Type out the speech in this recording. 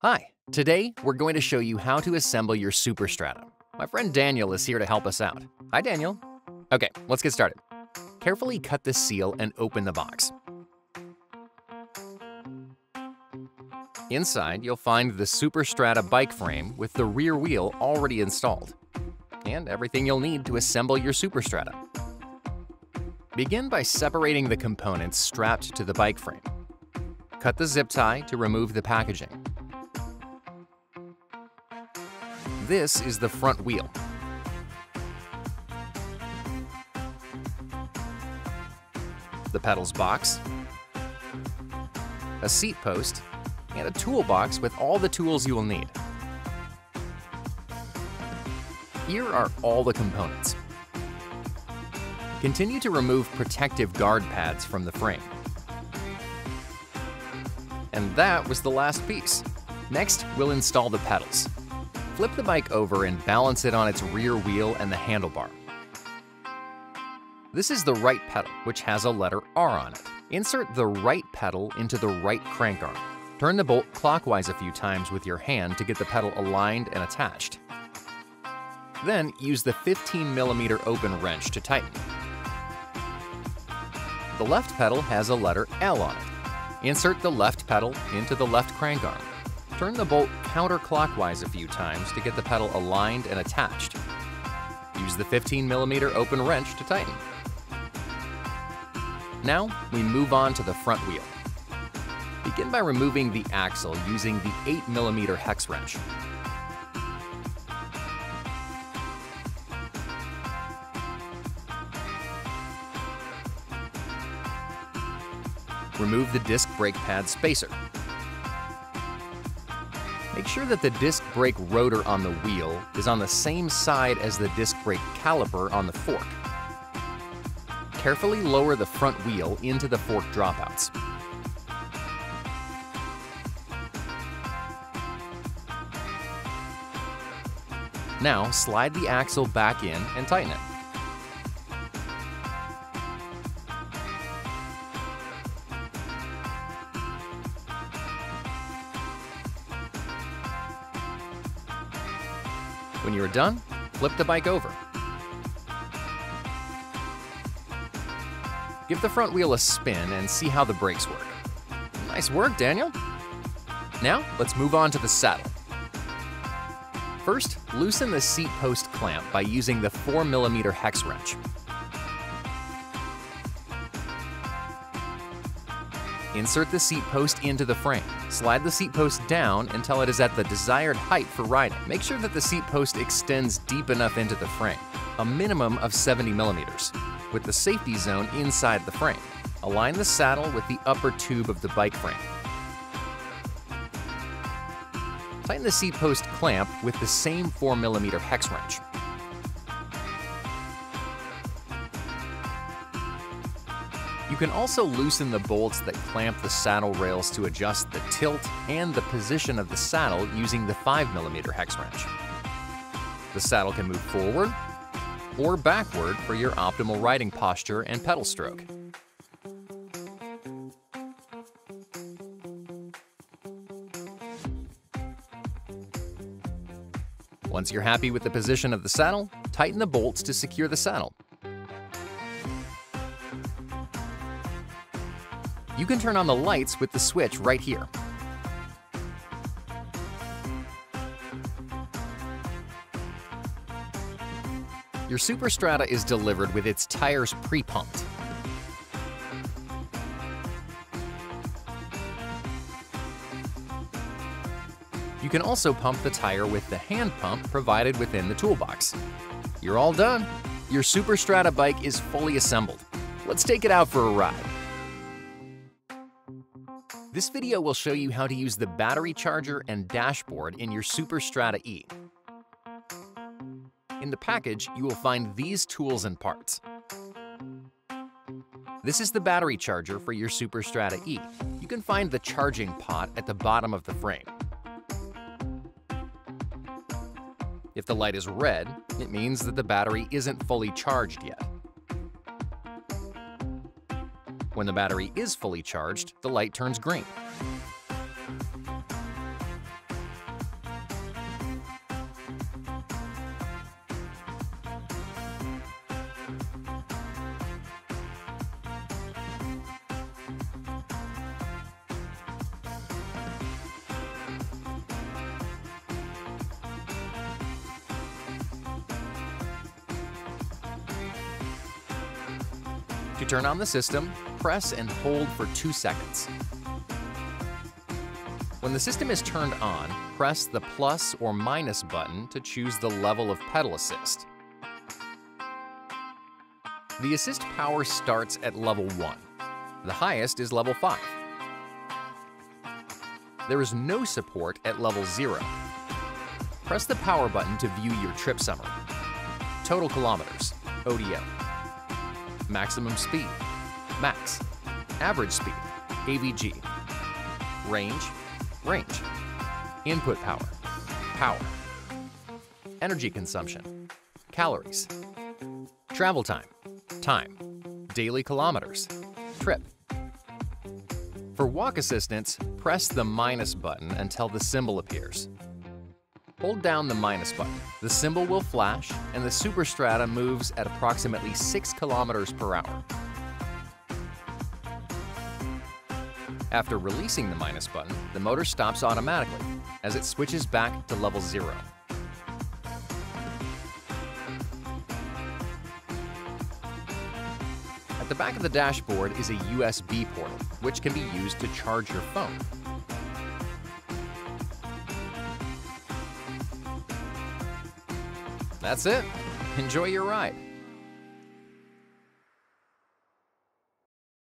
Hi, today we're going to show you how to assemble your Superstrata. My friend Daniel is here to help us out. Hi, Daniel. Okay, let's get started. Carefully cut the seal and open the box. Inside, you'll find the Superstrata bike frame with the rear wheel already installed, and everything you'll need to assemble your Superstrata. Begin by separating the components strapped to the bike frame. Cut the zip tie to remove the packaging. This is the front wheel. The pedals box, a seat post, and a toolbox with all the tools you will need. Here are all the components. Continue to remove protective guard pads from the frame. And that was the last piece. Next, we'll install the pedals. Flip the bike over and balance it on its rear wheel and the handlebar. This is the right pedal, which has a letter R on it. Insert the right pedal into the right crank arm. Turn the bolt clockwise a few times with your hand to get the pedal aligned and attached. Then use the 15mm open wrench to tighten. The left pedal has a letter L on it. Insert the left pedal into the left crank arm. Turn the bolt counterclockwise a few times to get the pedal aligned and attached. Use the 15mm open wrench to tighten. Now, we move on to the front wheel. Begin by removing the axle using the 8mm hex wrench. Remove the disc brake pad spacer. Make sure that the disc brake rotor on the wheel is on the same side as the disc brake caliper on the fork. Carefully lower the front wheel into the fork dropouts. Now slide the axle back in and tighten it. When you are done, flip the bike over. Give the front wheel a spin and see how the brakes work. Nice work, Daniel! Now, let's move on to the saddle. First, loosen the seat post clamp by using the 4mm hex wrench. Insert the seat post into the frame. Slide the seat post down until it is at the desired height for riding. Make sure that the seat post extends deep enough into the frame, a minimum of 70mm, with the safety zone inside the frame. Align the saddle with the upper tube of the bike frame. Tighten the seat post clamp with the same 4mm hex wrench. You can also loosen the bolts that clamp the saddle rails to adjust the tilt and the position of the saddle using the 5mm hex wrench. The saddle can move forward or backward for your optimal riding posture and pedal stroke. Once you're happy with the position of the saddle, tighten the bolts to secure the saddle. You can turn on the lights with the switch right here. Your Superstrata is delivered with its tires pre-pumped. You can also pump the tire with the hand pump provided within the toolbox. You're all done. Your Superstrata bike is fully assembled. Let's take it out for a ride. This video will show you how to use the battery charger and dashboard in your Superstrata E. In the package, you will find these tools and parts. This is the battery charger for your Superstrata E. You can find the charging pot at the bottom of the frame. If the light is red, it means that the battery isn't fully charged yet. When the battery is fully charged, the light turns green. To turn on the system, press and hold for 2 seconds. When the system is turned on, press the plus or minus button to choose the level of pedal assist. The assist power starts at level 1. The highest is level 5. There is no support at level 0. Press the power button to view your trip summary. Total kilometers, ODO. Maximum speed, max. Average speed, AVG. Range, range. Input power, power. Energy consumption, calories. Travel time, time. Daily kilometers, trip. For walk assistance, press the minus button until the symbol appears. Hold down the minus button. The symbol will flash, and the Superstrata moves at approximately 6 kilometers per hour. After releasing the minus button, the motor stops automatically as it switches back to level 0. At the back of the dashboard is a USB port, which can be used to charge your phone. That's it. Enjoy your ride.